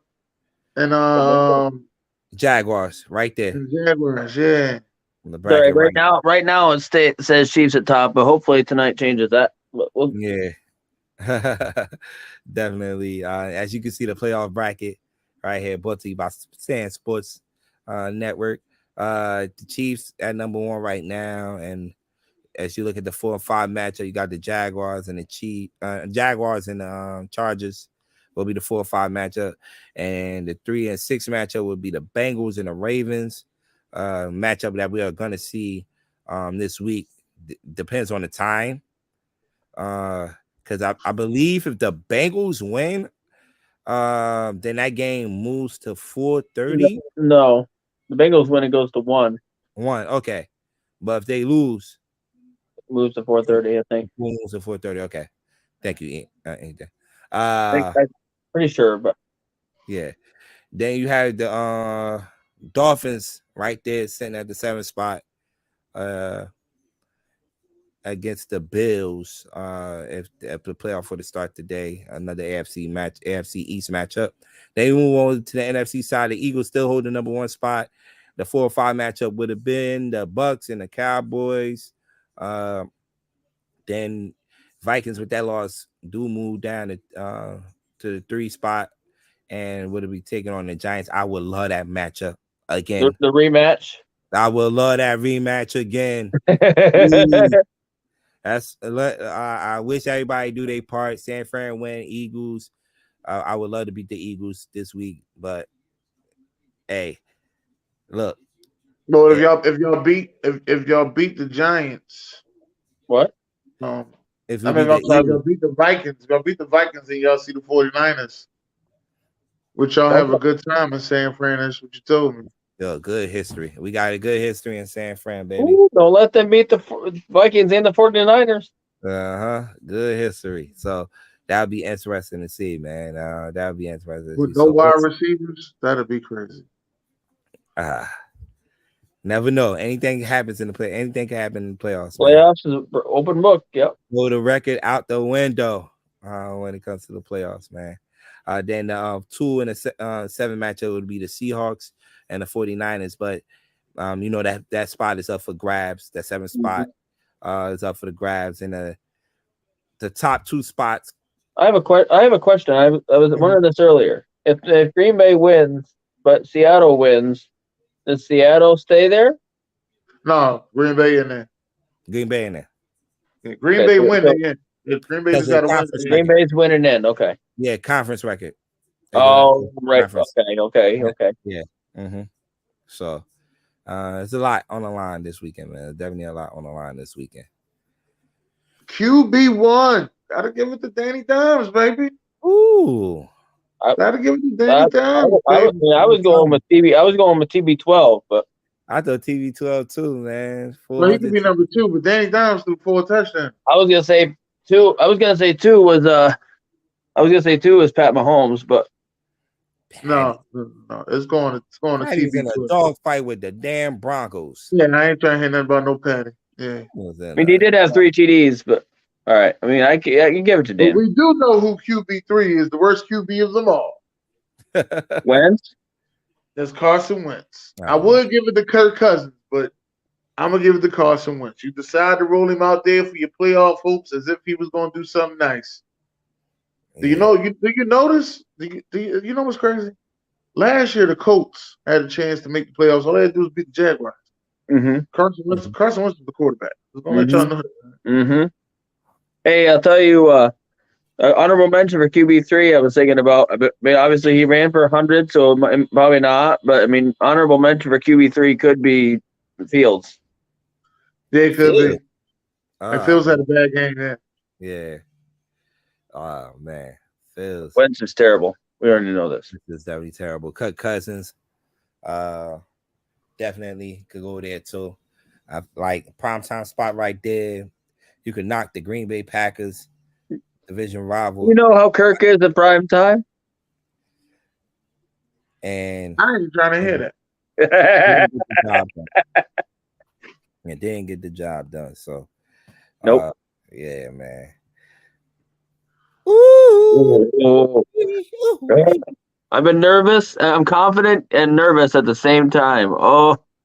Jaguars right there. Jaguars, yeah. The bracket, right now it says Chiefs at top, but hopefully tonight changes that. Yeah. Definitely. As you can see, the playoff bracket right here, brought to you by SamzSportz Network. The Chiefs at number 1 right now, and as you look at the 4 and 5 matchup, you got the Jaguars and the Jaguars and the Chargers will be the 4 or 5 matchup, and the 3 and 6 matchup will be the Bengals and the Ravens. Matchup that we are going to see this week. Depends on the time. Because I believe if the Bengals win, then that game moves to 4:30. No, the Bengals win, it goes to 1. Okay, but if they lose, moves to 4:30. I think moves to 4:30. Okay, thank you, Ethan. I'm pretty sure, but yeah. Then you have the Dolphins right there sitting at the 7th spot. Against the Bills, if the playoff for the start today, another AFC East matchup. They move on to the NFC side. The Eagles still hold the number 1 spot. The 4 or 5 matchup would have been the Bucks and the Cowboys. Then Vikings with that loss do move down to the 3 spot, and would be taking on the Giants. I would love that matchup again. The rematch. I would love that rematch again. That's I wish everybody do their part. San Fran win, Eagles. I would love to beat the Eagles this week, but hey, look. Well, if y'all beat the Giants, what? If y'all beat the Vikings, and y'all see the 49ers, which y'all have a good time in San Fran. That's what you told me. Yo, good history. We got a good history in San Fran, baby. Ooh, don't let them beat the Vikings and the 49ers. Good history. So that'll be interesting to see, man. That'll be interesting. With no wide receivers, that'll be crazy. Never know. Anything happens in the play. Anything can happen in the playoffs. Playoffs is open book. Yep. Blow the record out the window when it comes to the playoffs, man. Then 2 and a 7 matchup would be the Seahawks and the 49ers. But you know that spot is up for grabs. That 7th spot is up for the grabs, and the top 2 spots. I have a question. I was wondering this earlier. If Green Bay wins, but Seattle wins, does Seattle stay there? No, Green Bay in there. Green Bay in there. Yeah, Green Bay win again. If Green Bay's got to win. Green Bay's winning in. Okay. Yeah, conference record. Oh, right. Conference. Okay. Yeah. Mm-hmm. So, it's a lot on the line this weekend, man. Definitely a lot on the line this weekend. QB1. Gotta give it to Danny Dimes, baby. Ooh. Gotta give it to Danny Dimes. I was going with TB. I was going with TB12, but I thought TB12 too, man. Well, he could be number 2, but Danny Dimes threw 4 touchdowns. I was gonna say 2. I was gonna say 2 was Pat Mahomes, but no, it's going to TB in a dog fight with the damn Broncos. Yeah, I ain't trying to hear nothing about no Patty. Yeah, I mean he did have 3 TDs, but all right. I mean I can give it to Dan. But we do know who QB3 is, the worst QB of them all. Wentz? That's Carson Wentz. I would give it to Kirk Cousins, but I'm gonna give it to Carson Wentz. You decide to roll him out there for your playoff hopes as if he was gonna do something nice. Do you know? Do you notice? Do you know what's crazy? Last year the Colts had a chance to make the playoffs. All they had to do was beat the Jaguars. Mm-hmm. Carson Wentz was the quarterback. I was gonna let y'all know that. Mm-hmm. Hey, I'll tell you. Honorable mention for QB3. I was thinking about. I mean, obviously he ran for 100, so probably not. But I mean, honorable mention for QB3 could be Fields. Yeah, it could be. And Fields had a bad game there. Yeah. Oh man, Fields. Wentz is terrible. We already know this. This is definitely terrible. Kirk Cousins, definitely could go there too. Like primetime spot right there. You could knock the Green Bay Packers division rival. You know how Kirk is at prime time? And I ain't trying to hear that. And didn't get the job done. So nope. Yeah, man. Ooh. I've been nervous. I'm confident and nervous at the same time.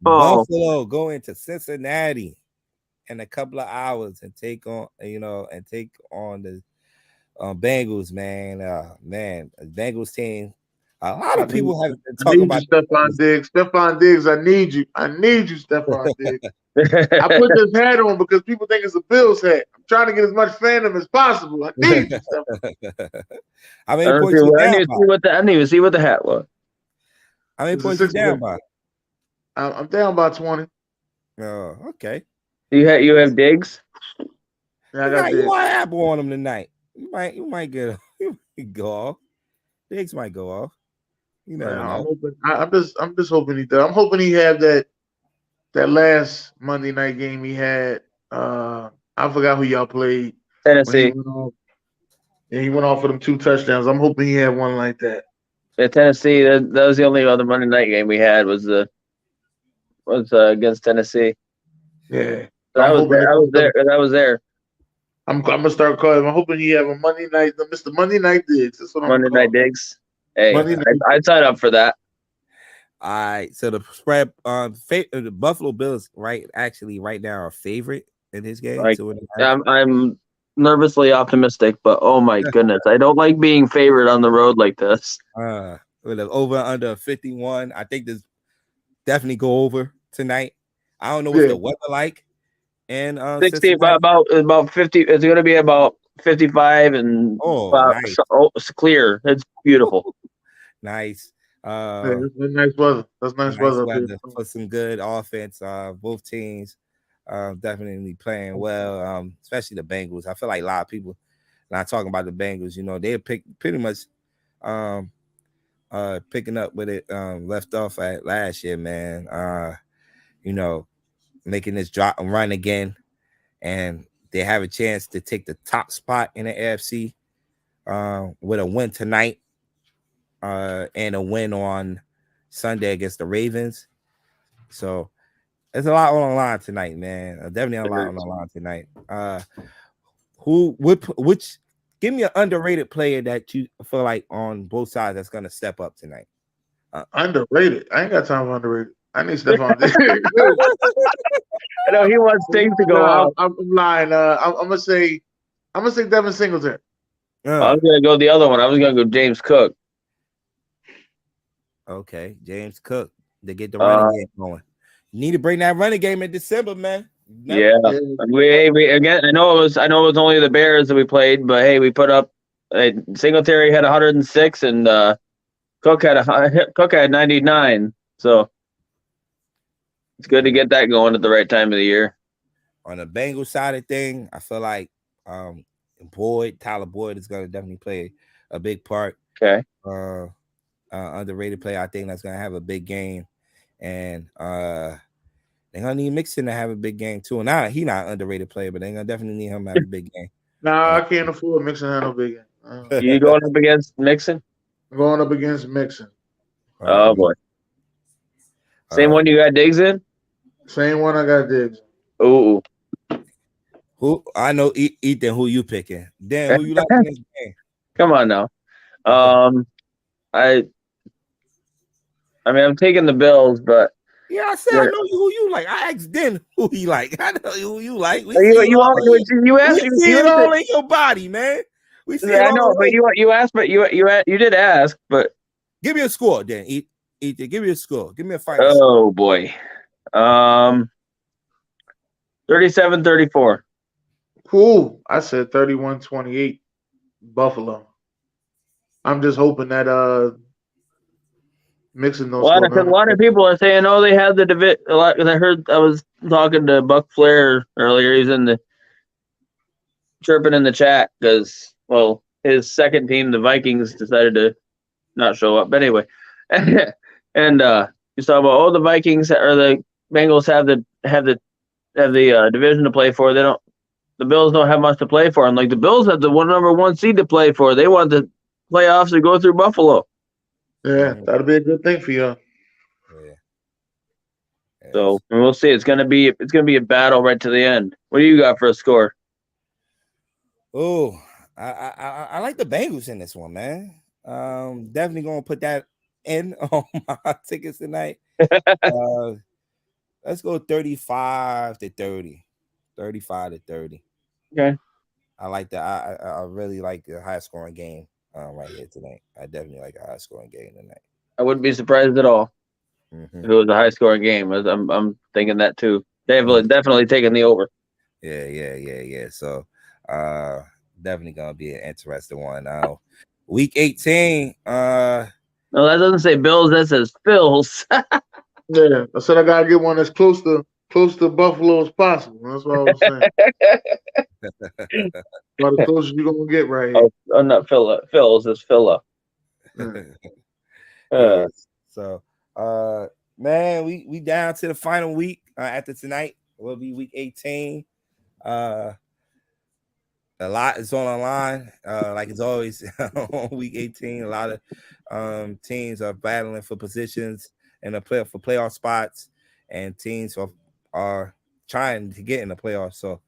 Buffalo going to Cincinnati in a couple of hours and take on the Bengals, man. Man, the Bengals team. A lot of people have been talking about Stephon Diggs. Stephon Diggs, I need you. Stephon Diggs. I put this hat on because people think it's a Bills hat. I'm trying to get as much fandom as possible. I need you, Stephon. I didn't even see what the hat was. How many points you down by? I'm down by 20. Oh, okay. You have Diggs? Yeah, I got Diggs. You might apple on him tonight. You might go off. Diggs might go off. You know. I'm just hoping he does. I'm hoping he had that last Monday night game he had. I forgot who y'all played. Tennessee. He went off for them 2 touchdowns. I'm hoping he had one like that. Yeah, Tennessee. That was the only other Monday night game we had was against Tennessee. Yeah, I was there. I'm gonna start calling him. I'm hoping he have a Monday night, Mr. Monday Night Diggs. That's what I'm Monday Night Diggs. Hey, I'd sign up for that. All right, so the spread, the Buffalo Bills right now are favorite in this game. I'm nervously optimistic, but oh my goodness, I don't like being favored on the road like this. With an over under 51, I think this definitely go over tonight. I don't know what's the weather like. And 60 about 50. It's going to be about 55 and nice. It's clear. It's beautiful. Nice. That's nice weather. That's nice weather for some good offense. Both teams definitely playing well, especially the Bengals. I feel like a lot of people not talking about the Bengals. You know, they're pretty much picking up with it left off at last year, man. You know, making this drop and run again, and they have a chance to take the top spot in the AFC with a win tonight and a win on Sunday against the Ravens. So there's a lot on the line tonight, man. Definitely a lot on the line tonight. Which give me an underrated player that you feel like on both sides that's gonna step up tonight. Underrated. I ain't got time for underrated. I need Stephon. I know he wants things to go out. I'm lying. I'm gonna say Devin Singletary. I was gonna go the other one. I was gonna go James Cook. Okay, James Cook to get the running game going. You need to bring that running game in December, man. We again. I know it was only the Bears that we played, but hey, we put up. Singletary had 106, and Cook had 99. So it's good to get that going at the right time of the year. On the Bengals side of thing, I feel like Tyler Boyd is going to definitely play a big part. Okay. Underrated player, I think that's going to have a big game, and they're going to need Mixon to have a big game too. And he's not an underrated player, but they're going to definitely need him to have a big game. I can't afford Mixon to have no big game. You going up against Mixon? I'm going up against Mixon. Oh boy. Same one you got Diggs in? Same one I got Diggs. Ooh. Who I know, Ethan, who you picking? Dan, who you like in this game? Come on now. I mean, I'm taking the Bills, but yeah, I said I know who you like. I asked Dan who he like. I know who you like. We you see it asked all in your body, man. We see it all. I know, but you asked, but you did ask, but give me a score, Dan. Ethan, give me a score. Give me a final. Oh boy. 37-34. Cool. I said 31-28 Buffalo. I'm just hoping that Mixon a lot of people are saying, oh, they had the division. I was talking to Buck Flair earlier. He's chirping in the chat because, well, his second team, the Vikings, decided to not show up. But anyway, and he's talking about, the Vikings or the Bengals have the division to play for. The Bills don't have much to play for. And like the Bills have the number one seed to play for. They want the playoffs to go through Buffalo. Yeah, that'll be a good thing for you. Yeah. So we'll see. It's gonna be a battle right to the end. What do you got for a score? Oh, I like the Bengals in this one, man. Definitely gonna put that in on my tickets tonight. Let's go 35-30. 35-30. Okay. I like that. I really like the high scoring game right here tonight. I definitely like a high scoring game tonight. I wouldn't be surprised at all if it was a high scoring game. I'm thinking that too. Definitely taking the over. Yeah. So definitely gonna be an interesting one. Now, week 18. No, that doesn't say Bills. That says Phils. Yeah, I said I gotta get one that's close to Buffalo as possible. That's what I was saying. About the closest you're gonna get right here. Oh, not Phil. Phil's is Phila. So, man, we down to the final week after tonight. Will be week 18. A lot is on the line. Like it's always on week 18. A lot of teams are battling for positions and for playoff spots, and teams are trying to get in the playoffs. So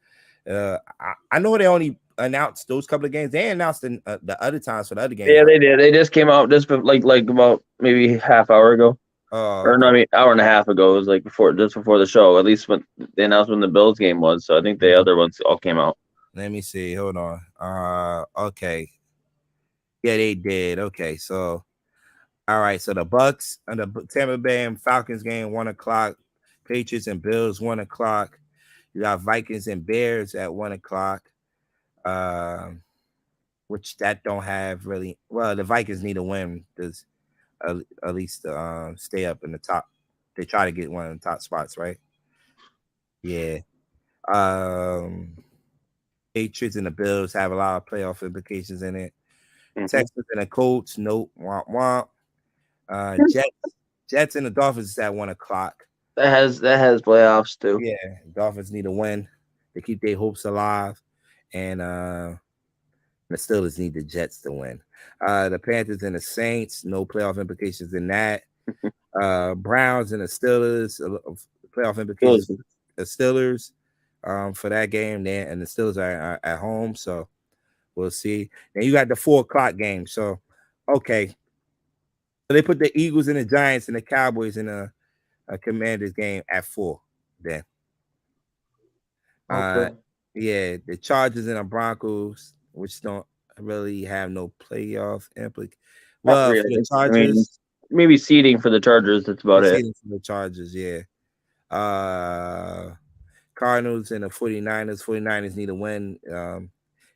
I know they only announced those couple of games. They announced the other times for the other games. Yeah, they did. They just came out just like about maybe half hour ago. Or no, I mean hour and a half ago. It was like before the show. At least when they announced when the Bills game was. So I think the other ones all came out. Let me see. Hold on. Okay. Yeah, they did. Okay, so all right. So the Bucks and the Tampa Bay and Falcons game 1:00. Patriots and Bills 1:00. You got Vikings and Bears at 1:00. Which that don't have really. Well, the Vikings need a win because at least stay up in the top. They try to get one of the top spots, right? Yeah. Um, Patriots and the Bills have a lot of playoff implications in it. Mm-hmm. Texans and the Colts, nope, womp womp. Jets and the Dolphins is at 1:00. That has playoffs too. Yeah, Dolphins need a win to keep their hopes alive, and the Steelers need the Jets to win. The Panthers and the Saints, no playoff implications in that. Browns and the Steelers, playoff implications. The Steelers for that game there, and the Steelers are at home, so we'll see. And you got the 4:00 game. So, okay. So they put the Eagles and the Giants and the Cowboys in a Commanders game at 4. Then, Okay. yeah, the Chargers and the Broncos, which don't really have no playoff implications. Well, really. For the Chargers, maybe seeding for the Chargers. That's about it. Seeding for the Chargers, yeah. Cardinals and the 49ers. 49ers need a win.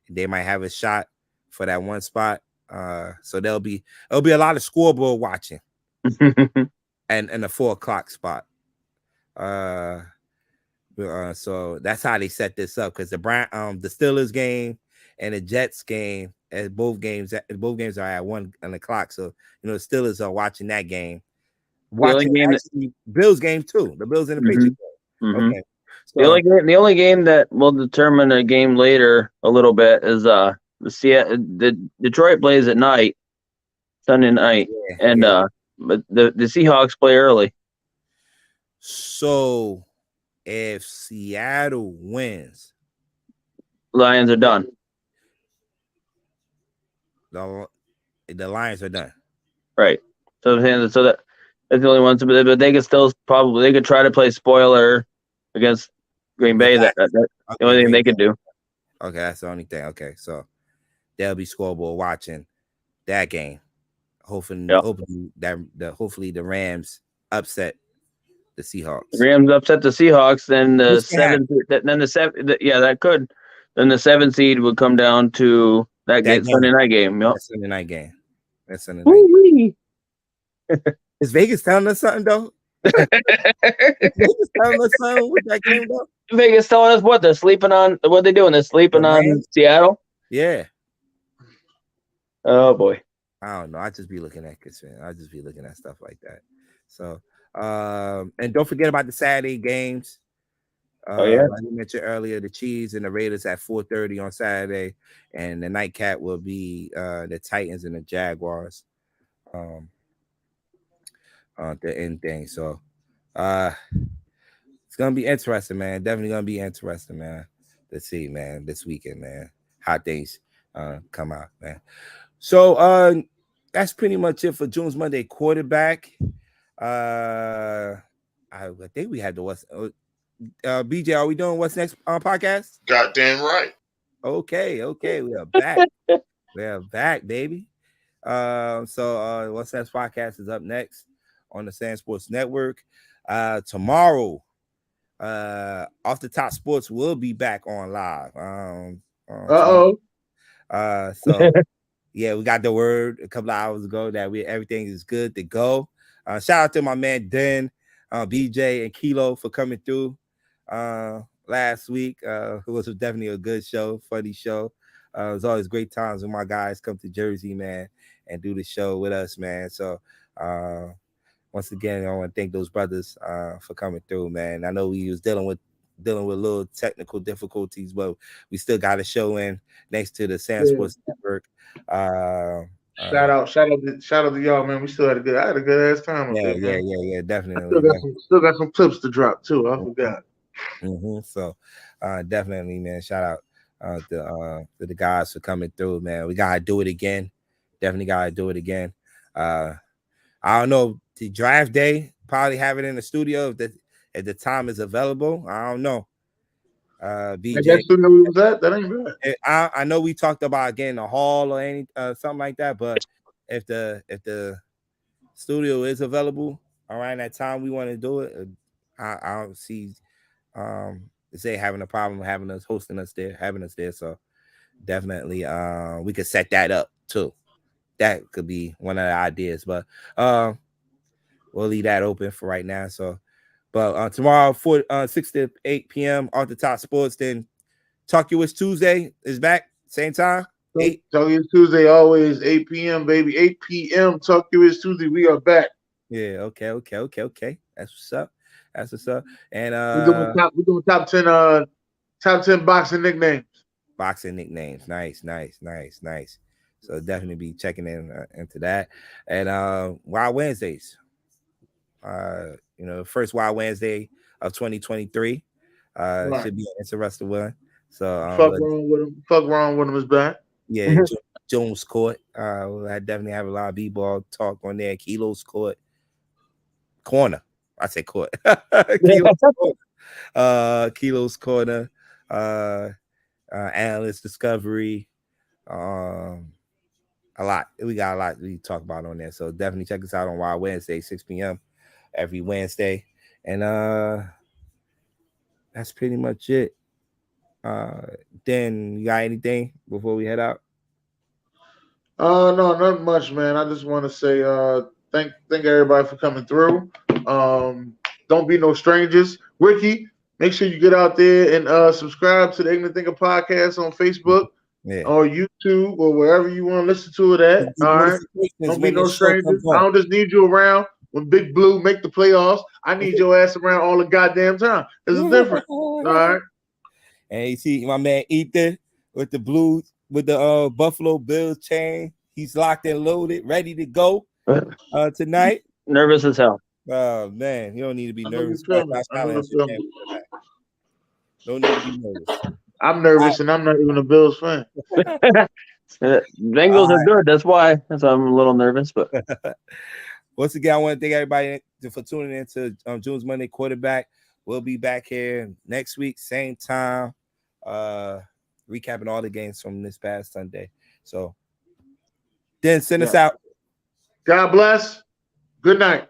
They might have a shot for that one spot. So it'll be a lot of scoreboard watching. and the 4:00 spot. So that's how they set this up, because the Steelers game and the Jets game, both games are at 1:00. So the Steelers are watching that game. Watching Bills game too. The Bills and the Patriots game. Okay. So, the only game that will determine a game later a little bit is the Detroit plays at night, Sunday night, but the Seahawks play early. So if Seattle wins, Lions are done. The Lions are done. Right. So that's the only ones, but they could still they could try to play spoiler against Green Bay. That's the only thing they could do. Okay, that's the only thing. Okay, so they'll be scoreboard watching that game. Hopefully the Rams upset the Seahawks. The Rams upset the Seahawks, then the 7. That could. Then the 7 seed would come down to that Sunday night game. Yep. Sunday night game. That's Sunday night game. Is Vegas telling us something though? Vegas telling us something with that game though? Vegas telling us what they're sleeping on. What they doing? They're sleeping on Seattle. Yeah. Oh boy. I don't know. I just be looking at stuff like that. So, and don't forget about the Saturday games. Like you mentioned earlier, the Chiefs and the Raiders at 4:30 on Saturday, and the nightcap will be the Titans and the Jaguars. The end thing. So, it's gonna be interesting, man. Definitely gonna be interesting, man. Let's see, man. This weekend, man, how things come out, man. So, that's pretty much it for June's Monday quarterback. I think we had the what's BJ. Are we doing what's next on podcast? Goddamn right. Okay, we are back. We are back, baby. So what's next podcast is up next on the SamzSportz Network. Tomorrow, Off the Top Sports will be back on live. So yeah, we got the word a couple of hours ago that everything is good to go. Shout out to my man Den, BJ, and Kilo for coming through last week. It was definitely a good show, funny show. It was always great times when my guys come to Jersey, man, and do the show with us, man. So once again, I want to thank those brothers for coming through, man. I know we was dealing with little technical difficulties, but we still got a show in next to the SamzSportz Network. Shout out to y'all, man. I had a good ass time. Yeah, definitely. Still got some clips to drop too. I forgot. So definitely, man. Shout out to the guys for coming through, man. We gotta do it again. Definitely gotta do it again. I don't know, the draft day, probably have it in the studio if the time is available. I don't know. That BJ. studio we was at, that ain't bad. I know we talked about getting a hall or any something like that, but if the studio is available around that time we want to do it, I don't see say having a problem having us having us there. So definitely we could set that up too. That could be one of the ideas, but we'll leave that open for right now. So, but tomorrow 6 to 8 p.m. off the top sports. Then Talk You Is Tuesday is back same time. 8. Talk You Is Tuesday, always 8 p.m. baby. 8 p.m. Talk You Is Tuesday. We are back. Yeah. Okay. That's what's up. And we're doing top 10 boxing nicknames. Boxing nicknames. Nice. So definitely be checking into that. And Wild Wednesdays. First Wild Wednesday of 2023. Right. Should be an interesting one. So Fuck wrong with him is back. Yeah, Jones Court. I definitely have a lot of b-ball talk on there. Kilo's Court. Corner. I say court. Kilo's Corner. Analyst Discovery. A lot. We got a lot we talk about on there. So definitely check us out on Wild Wednesday, 6 p.m. every Wednesday. And that's pretty much it. Then you got anything before we head out? No, not much, man. I just want to say thank everybody for coming through. Don't be no strangers. Ricky, make sure you get out there and subscribe to the Ignorant Thinker podcast on Facebook or YouTube or wherever you want to listen to it at. All right. Don't be no strangers. I don't just need you around when Big Blue make the playoffs. I need your ass around all the goddamn time. There's a difference. All right. And you see my man Ethan with the Blues, with the Buffalo Bills chain. He's locked and loaded, ready to go tonight. Nervous as hell. Oh man, you don't need to be nervous. No need to be nervous. I'm nervous and I'm not even a Bills fan. Bengals are good. That's why I'm a little nervous. But once again, I want to thank everybody for tuning in to June's Monday Quarterback. We'll be back here next week, same time, recapping all the games from this past Sunday. So then send us out. God bless. Good night.